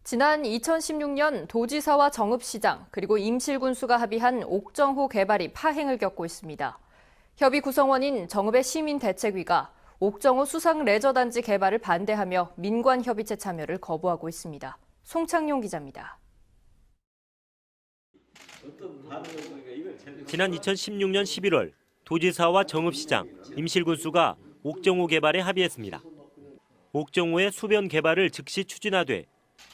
지난 2016년 도지사와 정읍시장 그리고 임실군수가 합의한 옥정호 개발이 파행을 겪고 있습니다. 협의 구성원인 정읍의 시민대책위가 옥정호 수상레저단지 개발을 반대하며 민관협의체 참여를 거부하고 있습니다. 송창용 기자입니다. 지난 2016년 11월 도지사와 정읍시장, 임실군수가 옥정호 개발에 합의했습니다. 옥정호의 수변 개발을 즉시 추진하되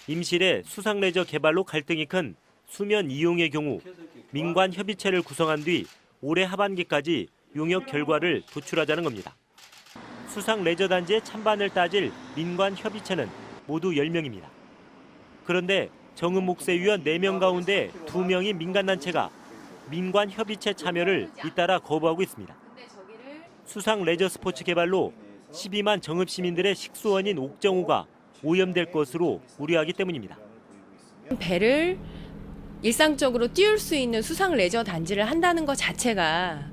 임실의 수상레저 개발로 갈등이 큰 수면 이용의 경우 민관 협의체를 구성한 뒤 올해 하반기까지 용역 결과를 도출하자는 겁니다. 수상레저 단지의 찬반을 따질 민관 협의체는 모두 10명입니다. 그런데 정읍 몫의위원 4명 가운데 2명이 민간단체가 민관 협의체 참여를 잇따라 거부하고 있습니다. 수상레저 스포츠 개발로 12만 정읍 시민들의 식수원인 옥정호가 오염될 것으로 우려하기 때문입니다. 배를 일상적으로 띄울 수 있는 수상 레저 단지를 한다는 것 자체가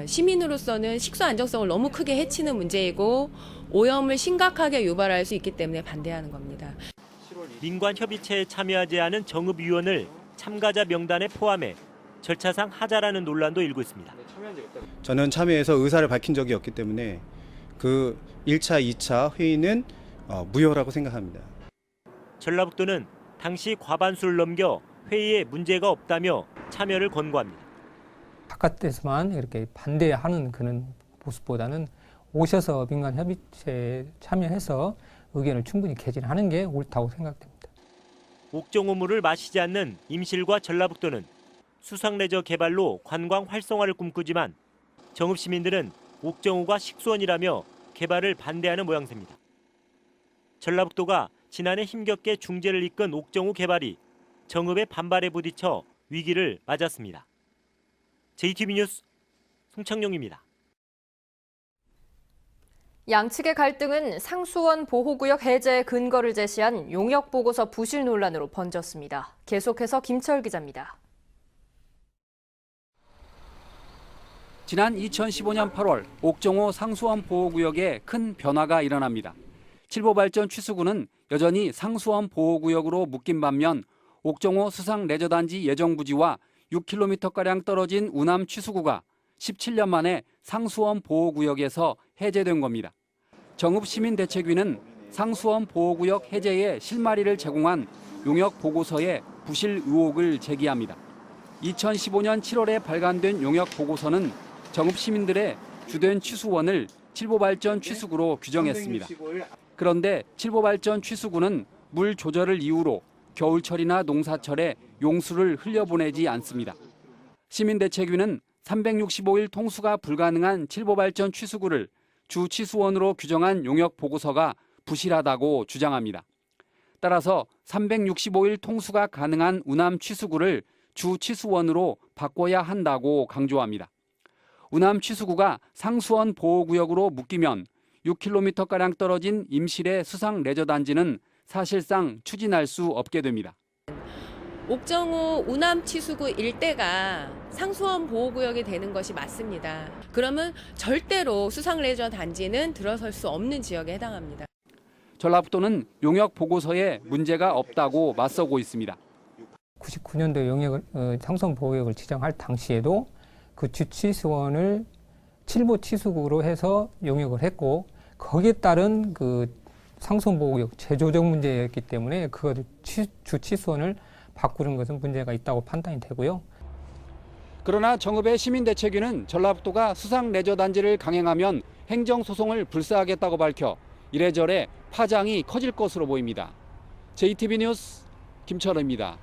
시민으로서는 식수 안정성을 너무 크게 해치는 문제이고 오염을 심각하게 유발할 수 있기 때문에 반대하는 겁니다. 민관 협의체에 참여하지 않은 정읍 위원을 참가자 명단에 포함해 절차상 하자라는 논란도 일고 있습니다. 저는 참여해서 의사를 밝힌 적이 없기 때문에 그 1차, 2차 회의는 무효라고 생각합니다. 전라북도는 당시 과반수를 넘겨 회의에 문제가 없다며 참여를 권고합니다. 바깥에서만 이렇게 반대하는 그런 모습보다는 오셔서 민간 협의체에 참여해서 의견을 충분히 개진하는 게 옳다고 생각됩니다. 옥정호물을 마시지 않는 임실과 전라북도는 수상레저 개발로 관광 활성화를 꿈꾸지만 정읍 시민들은 옥정호가 식수원이라며 개발을 반대하는 모양새입니다. 전라북도가 지난해 힘겹게 중재를 이끈 옥정호 개발이 정읍의 반발에 부딪혀 위기를 맞았습니다. JTB 뉴스 송창용입니다. 양측의 갈등은 상수원 보호구역 해제의 근거를 제시한 용역보고서 부실 논란으로 번졌습니다. 계속해서 김철 기자입니다. 지난 2015년 8월 옥정호 상수원 보호구역에 큰 변화가 일어납니다. 칠보발전 취수구는 여전히 상수원 보호구역으로 묶인 반면 옥정호 수상레저단지 예정부지와 6km가량 떨어진 우남 취수구가 17년 만에 상수원 보호구역에서 해제된 겁니다. 정읍시민대책위는 상수원 보호구역 해제에 실마리를 제공한 용역보고서에 부실 의혹을 제기합니다. 2015년 7월에 발간된 용역보고서는 정읍시민들의 주된 취수원을 칠보발전 취수구로 규정했습니다. 그런데 칠보발전 취수구는 물 조절을 이유로 겨울철이나 농사철에 용수를 흘려보내지 않습니다. 시민대책위는 365일 통수가 불가능한 칠보발전 취수구를 주 취수원으로 규정한 용역보고서가 부실하다고 주장합니다. 따라서 365일 통수가 가능한 우남 취수구를 주 취수원으로 바꿔야 한다고 강조합니다. 우남 취수구가 상수원 보호구역으로 묶이면 6km가량 떨어진 임실의 수상레저단지는 사실상 추진할 수 없게 됩니다. 옥정호 우남 취수구 일대가 상수원 보호구역이 되는 것이 맞습니다. 그러면 절대로 수상레저 단지는 들어설 수 없는 지역에 해당합니다. 전라북도는 용역 보고서에 문제가 없다고 맞서고 있습니다. 99년도 용역을 상수원 보호구역을 지정할 당시에도 그 주취수원을 칠보 취수구로 해서 용역을 했고 거기에 따른 그 상수원 보호구역 재조정 문제였기 때문에 그것을 주취수원을 바꾸는 것은 문제가 있다고 판단이 되고요. 그러나 정읍의 시민대책위는 전라북도가 수상레저단지를 강행하면 행정소송을 불사하겠다고 밝혀 이래저래 파장이 커질 것으로 보입니다. JTB 뉴스 김철호입니다.